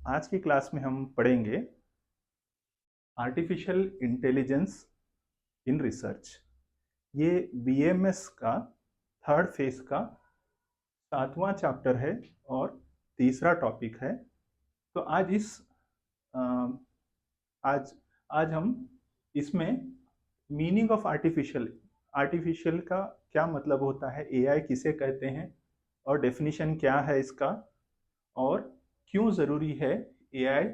आज की क्लास में हम पढ़ेंगे आर्टिफिशियल इंटेलिजेंस इन रिसर्च। ये बीएमएस का थर्ड फेज का 7वां चैप्टर है और तीसरा टॉपिक है। तो अ, आज आज हम इसमें मीनिंग ऑफ आर्टिफिशियल आर्टिफिशियल का क्या मतलब होता है, एआई किसे कहते हैं और डेफिनेशन क्या है इसका, और क्यों ज़रूरी है एआई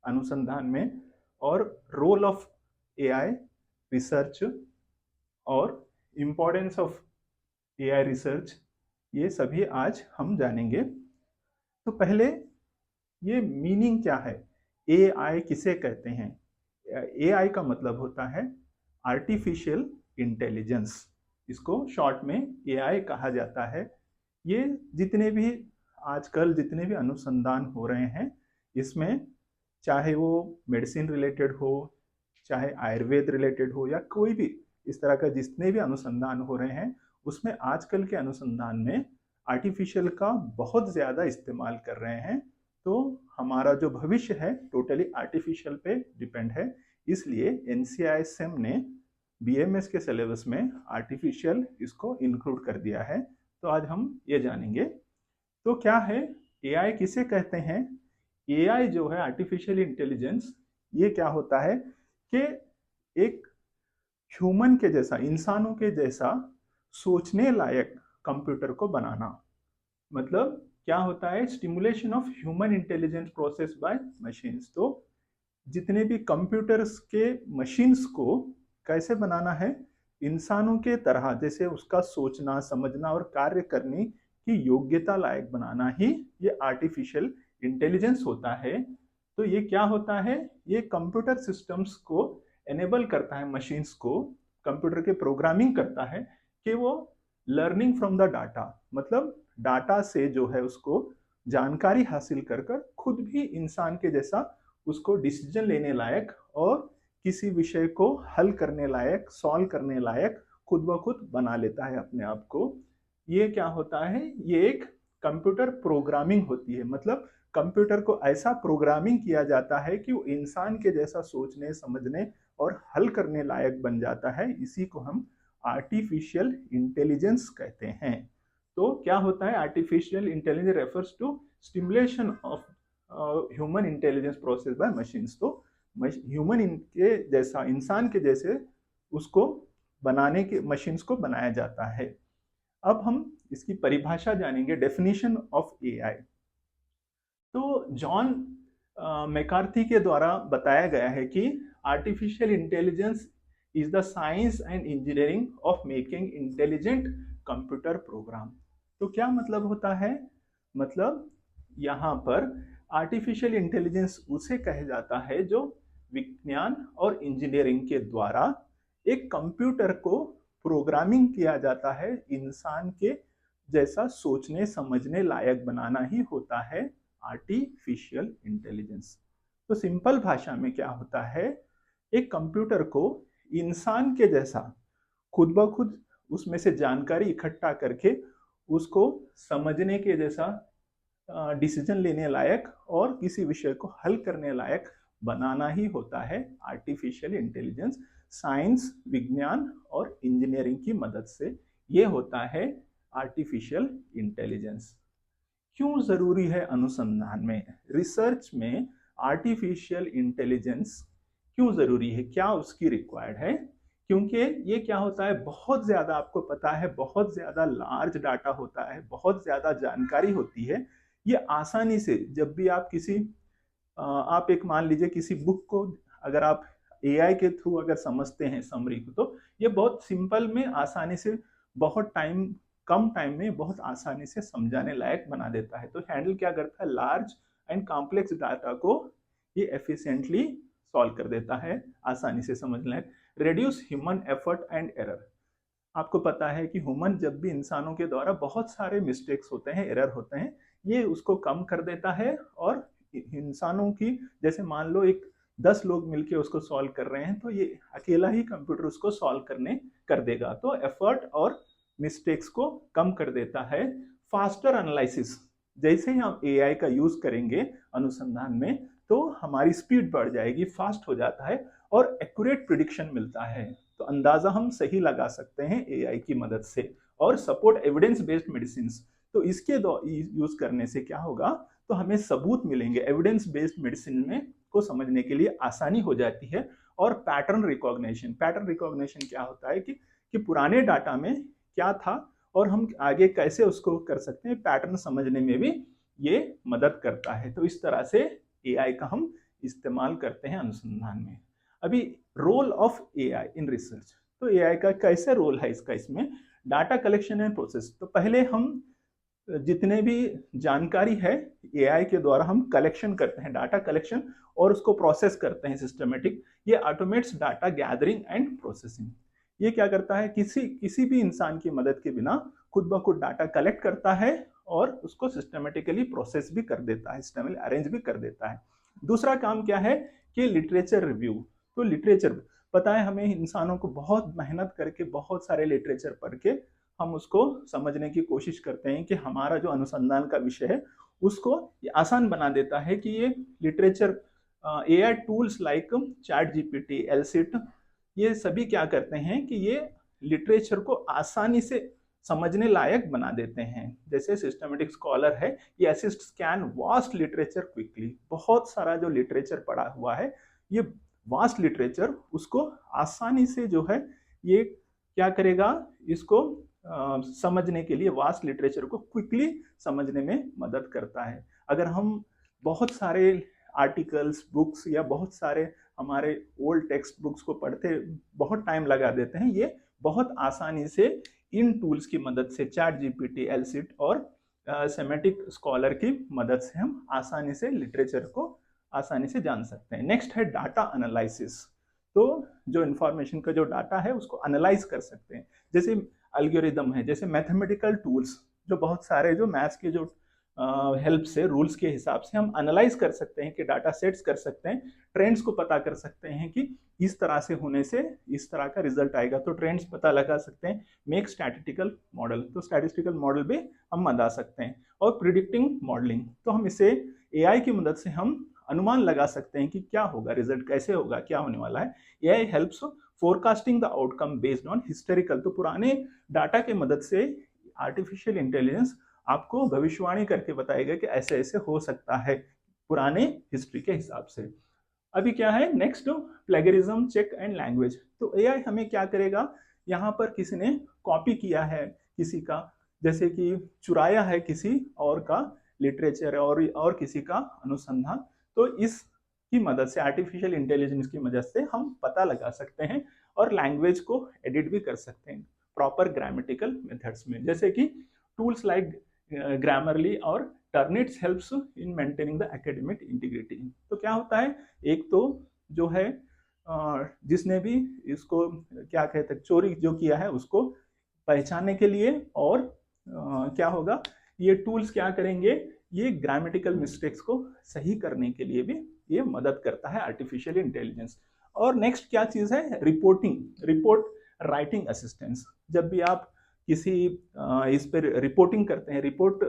अनुसंधान में, और रोल ऑफ एआई रिसर्च और इम्पोर्टेंस ऑफ एआई रिसर्च, ये सभी आज हम जानेंगे। तो पहले ये मीनिंग क्या है, एआई किसे कहते हैं। एआई का मतलब होता है आर्टिफिशियल इंटेलिजेंस, इसको शॉर्ट में एआई कहा जाता है। ये जितने भी आजकल जितने भी अनुसंधान हो रहे हैं इसमें, चाहे वो मेडिसिन रिलेटेड हो, चाहे आयुर्वेद रिलेटेड हो, या कोई भी इस तरह का जितने भी अनुसंधान हो रहे हैं, उसमें आजकल के अनुसंधान में आर्टिफिशियल का बहुत ज़्यादा इस्तेमाल कर रहे हैं। तो हमारा जो भविष्य है टोटली आर्टिफिशियल पे डिपेंड है। इसलिए एनसीआईएसएम ने बीएमएस के सिलेबस में आर्टिफिशियल इसको इंक्लूड कर दिया है। तो आज हम ये जानेंगे। तो क्या है एआई, किसे कहते हैं। एआई जो है आर्टिफिशियल इंटेलिजेंस, ये क्या होता है कि एक ह्यूमन के जैसा, इंसानों के जैसा सोचने लायक कंप्यूटर को बनाना। मतलब क्या होता है, stimulation of human intelligence process by machines. तो जितने भी कंप्यूटर्स के मशीन्स को कैसे बनाना है, इंसानों के तरह जैसे उसका सोचना समझना और कार्य करने की योग्यता लायक बनाना ही ये आर्टिफिशियल इंटेलिजेंस होता है। तो ये क्या होता है, ये कंप्यूटर सिस्टम्स को एनेबल करता है, मशीन्स को, कंप्यूटर के प्रोग्रामिंग करता है कि वो लर्निंग फ्रॉम द डाटा, मतलब डाटा से जो है उसको जानकारी हासिल कर कर खुद भी इंसान के जैसा उसको डिसीजन लेने लायक और किसी विषय को हल करने लायक, सॉल्व करने लायक खुद ब खुद बना लेता है अपने आप को। ये क्या होता है, ये एक कंप्यूटर प्रोग्रामिंग होती है। मतलब कंप्यूटर को ऐसा प्रोग्रामिंग किया जाता है कि वो इंसान के जैसा सोचने समझने और हल करने लायक बन जाता है। इसी को हम आर्टिफिशियल इंटेलिजेंस कहते हैं। तो क्या होता है, artificial intelligence refers to stimulation of human intelligence process by machines. तो ह्यूमन के जैसा, इंसान के जैसे उसको बनाने के, मशीन्स को बनाया जाता है। अब हम इसकी परिभाषा जानेंगे, डेफिनेशन ऑफ एआई। तो जॉन मैकार्थी के द्वारा बताया गया है कि artificial intelligence is the science and engineering of making intelligent computer program. तो क्या मतलब होता है, मतलब यहाँ पर आर्टिफिशियल इंटेलिजेंस उसे कहा जाता है जो विज्ञान और इंजीनियरिंग के द्वारा एक कंप्यूटर को प्रोग्रामिंग किया जाता है, इंसान के जैसा सोचने समझने लायक बनाना ही होता है आर्टिफिशियल इंटेलिजेंस। तो सिंपल भाषा में क्या होता है, एक कंप्यूटर को इंसान के जैसा खुद ब खुद उसमें से जानकारी इकट्ठा करके उसको समझने के जैसा, डिसीजन लेने लायक और किसी विषय को हल करने लायक बनाना ही होता है आर्टिफिशियल इंटेलिजेंस। साइंस, विज्ञान और इंजीनियरिंग की मदद से ये होता है आर्टिफिशियल इंटेलिजेंस। क्यों जरूरी है अनुसंधान में, रिसर्च में आर्टिफिशियल इंटेलिजेंस क्यों जरूरी है, क्या उसकी रिक्वायर्ड है। क्योंकि ये क्या होता है, बहुत ज्यादा, आपको पता है, बहुत ज्यादा लार्ज डाटा होता है, बहुत ज्यादा जानकारी होती है। ये आसानी से जब भी आप किसी, आप एक मान लीजिए किसी बुक को अगर आप एआई के थ्रू अगर समझते हैं समरी को, तो ये बहुत सिंपल में आसानी से, बहुत टाइम, कम टाइम में बहुत आसानी से समझाने लायक बना देता है। तो हैंडल क्या करता है, लार्ज एंड कॉम्प्लेक्स डाटा को ये एफिशिएंटली सॉल्व कर देता है, आसानी से समझने लायक। Reduce human effort and error. आपको पता है कि ह्यूमन जब भी इंसानों के द्वारा बहुत सारे मिस्टेक्स होते हैं, एरर होते हैं, ये उसको कम कर देता है। और इंसानों की, जैसे मान लो एक 10 लोग मिलके उसको सॉल्व कर रहे हैं, तो ये अकेला ही कंप्यूटर उसको सॉल्व करने कर देगा। तो एफर्ट और मिस्टेक्स को कम कर देता है। फास्टर एनालिसिस, जैसे ही हम एआई का यूज करेंगे अनुसंधान में तो हमारी स्पीड बढ़ जाएगी, फास्ट हो जाता है और एक्यूरेट प्रिडिक्शन मिलता है। तो अंदाजा हम सही लगा सकते हैं एआई की मदद से। और सपोर्ट एविडेंस बेस्ड मेडिसिन, तो इसके यूज करने से क्या होगा, तो हमें सबूत मिलेंगे, एविडेंस बेस्ड मेडिसिन में को समझने के लिए आसानी हो जाती है। और पैटर्न रिकॉग्निशन, पैटर्न रिकॉग्निशन क्या होता है कि पुराने डाटा में क्या था और हम आगे कैसे उसको कर सकते हैं, पैटर्न समझने में भी ये मदद करता है। तो इस तरह से एआई का हम इस्तेमाल करते हैं अनुसंधान में। अभी role of AI in research, तो एआई का कैसे रोल है इसका, इसमें डाटा कलेक्शन एंड प्रोसेस। तो पहले हम जितने भी जानकारी है एआई के द्वारा हम कलेक्शन करते हैं, डाटा कलेक्शन, और उसको प्रोसेस करते हैं सिस्टमेटिक। ये automates data gathering and processing. ये क्या करता है, किसी भी इंसान की मदद के बिना खुद ब खुद डाटा कलेक्ट करता है और उसको सिस्टमेटिकली प्रोसेस भी कर देता है, सिस्टमली अरेंज भी कर देता है। दूसरा काम क्या है कि लिटरेचर रिव्यू। तो लिटरेचर पता है हमें, इंसानों को बहुत मेहनत करके बहुत सारे लिटरेचर पढ़ के हम उसको समझने की कोशिश करते हैं कि हमारा जो अनुसंधान का विषय है उसको ये आसान बना देता है कि ये literature AI tools like ChatGPT, Elicit, ये सभी क्या करते हैं कि ये लिटरेचर को आसानी से समझने लायक बना देते हैं। जैसे सिस्टमेटिक स्कॉलर है, ये assist scan vast literature quickly. बहुत सारा जो लिटरेचर पढ़ा हुआ है, ये वास्ट लिटरेचर उसको आसानी से जो है ये क्या करेगा, इसको समझने के लिए वास्ट लिटरेचर को क्विकली समझने में मदद करता है। अगर हम बहुत सारे आर्टिकल्स, बुक्स या बहुत सारे हमारे ओल्ड टेक्स्ट बुक्स को पढ़ते बहुत टाइम लगा देते हैं, ये बहुत आसानी से इन टूल्स की मदद से, चैट जीपीटी, एलसिट और सेमेटिक स्कॉलर की मदद से हम आसानी से लिटरेचर को आसानी से जान सकते हैं। नेक्स्ट है डाटा एनालिसिस। तो जो इंफॉर्मेशन का जो डाटा है उसको एनालाइज कर सकते हैं। जैसे एल्गोरिदम है, जैसे मैथमेटिकल टूल्स, जो बहुत सारे जो मैथ्स के जो हेल्प से, रूल्स के हिसाब से हम एनालाइज कर सकते हैं कि डाटा सेट्स कर सकते हैं, ट्रेंड्स को पता कर सकते हैं कि इस तरह से होने से इस तरह का रिजल्ट आएगा, तो ट्रेंड्स पता लगा सकते हैं। मेक स्टैटिस्टिकल मॉडल, तो स्टैटिस्टिकल मॉडल भी हम बना सकते हैं। और प्रिडिक्टिंग मॉडलिंग, तो हम इसे एआई की मदद से हम अनुमान लगा सकते हैं कि क्या होगा, रिजल्ट कैसे होगा, क्या होने वाला है। AI helps forecasting the outcome based on historical, तो पुराने डाटा के मदद से आर्टिफिशियल इंटेलिजेंस आपको भविष्यवाणी करके बताएगा कि ऐसे ऐसे हो सकता है पुराने हिस्ट्री के हिसाब से। अभी क्या है next, plagiarism check and language. तो एआई हमें क्या करेगा, यहाँ पर किसी ने कॉपी किया है किसी का, जैसे कि चुराया है किसी और का लिटरेचर और किसी का अनुसंधान, तो इसकी मदद से, आर्टिफिशियल इंटेलिजेंस की मदद से हम पता लगा सकते हैं और लैंग्वेज को एडिट भी कर सकते हैं प्रॉपर ग्रामेटिकल मेथड्स में, जैसे कि टूल्स लाइक ग्रामरली और Turnitin helps in maintaining the academic integrity. तो क्या होता है, एक तो जो है जिसने भी इसको क्या कहते हैं चोरी जो किया है उसको पहचानने के लिए, और क्या होगा, ये टूल्स क्या करेंगे, ये ग्रामेटिकल मिस्टेक्स को सही करने के लिए भी ये मदद करता है आर्टिफिशियल इंटेलिजेंस। और नेक्स्ट क्या चीज़ है, रिपोर्ट राइटिंग असिस्टेंस। जब भी आप किसी इस पर रिपोर्टिंग करते हैं, रिपोर्ट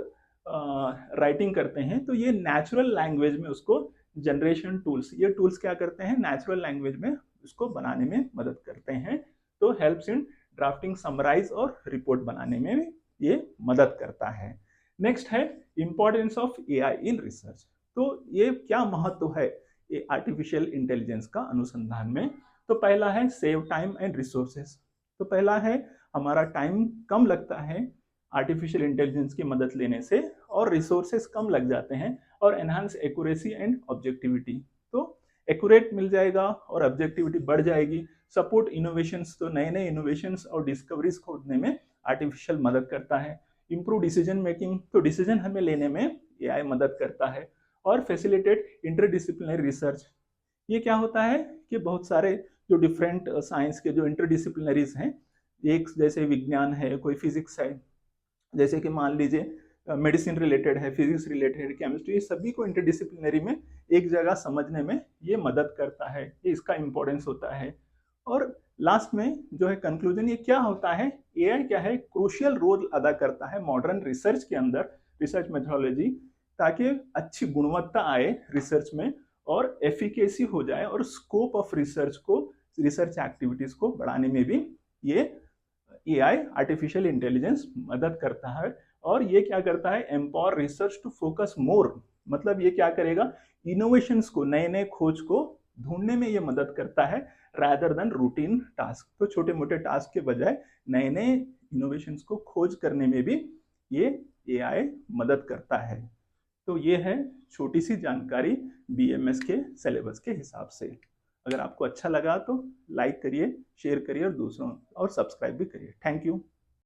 राइटिंग करते हैं, तो ये नेचुरल लैंग्वेज में उसको जनरेशन टूल्स, ये टूल्स क्या करते हैं, नेचुरल लैंग्वेज में उसको बनाने में मदद करते हैं। तो हेल्प्स इन ड्राफ्टिंग, समराइज और रिपोर्ट बनाने में भी ये मदद करता है। नेक्स्ट है importance of AI in research. तो ये क्या महत्व है ये आर्टिफिशियल इंटेलिजेंस का अनुसंधान में। तो पहला है सेव टाइम एंड रिसोर्सेस। तो पहला है हमारा टाइम कम लगता है आर्टिफिशियल इंटेलिजेंस की मदद लेने से, और रिसोर्सेस कम लग जाते हैं, और एनहांस एक्यूरेसी एंड ऑब्जेक्टिविटी। तो एक्यूरेट मिल जाएगा और ऑब्जेक्टिविटी बढ़ जाएगी। सपोर्ट इनोवेशंस, तो नए नए इनोवेशंस और डिस्कवरीज खोजने में आर्टिफिशियल मदद करता है। इम्प्रूव डिसीजन मेकिंग, तो डिसीजन हमें लेने में एआई मदद करता है। और फैसिलिटेट इंटरडिसिप्लिनरी रिसर्च, ये क्या होता है कि बहुत सारे जो डिफरेंट साइंस के जो इंटरडिसिप्लिनरीज हैं, एक जैसे विज्ञान है, कोई फिजिक्स है, जैसे कि मान लीजिए मेडिसिन रिलेटेड है, फिजिक्स रिलेटेड, केमिस्ट्री, सभी को इंटरडिसिप्लिनरी में एक जगह समझने में ये मदद करता है, ये इसका इंपॉर्टेंस होता है। और लास्ट में जो है कंक्लूजन, ये क्या होता है, एआई क्या है, क्रूशियल रोल अदा करता है मॉडर्न रिसर्च के अंदर। रिसर्च मेथोडोलॉजी, ताकि अच्छी गुणवत्ता आए रिसर्च में और एफिकेसी हो जाए और स्कोप ऑफ रिसर्च को, रिसर्च एक्टिविटीज को बढ़ाने में भी ये एआई आर्टिफिशियल इंटेलिजेंस मदद करता है। और ये क्या करता है, empower research to focus more, मतलब ये क्या करेगा, इनोवेशंस को, नए नए खोज को ढूंढने में ये मदद करता है रादर देन रूटीन टास्क। तो छोटे मोटे टास्क के बजाय नए नए इनोवेशंस को खोज करने में भी ये एआई मदद करता है। तो ये है छोटी सी जानकारी बीएमएस के सिलेबस के हिसाब से। अगर आपको अच्छा लगा तो लाइक करिए, शेयर करिए और दूसरों और सब्सक्राइब भी करिए। Thank you.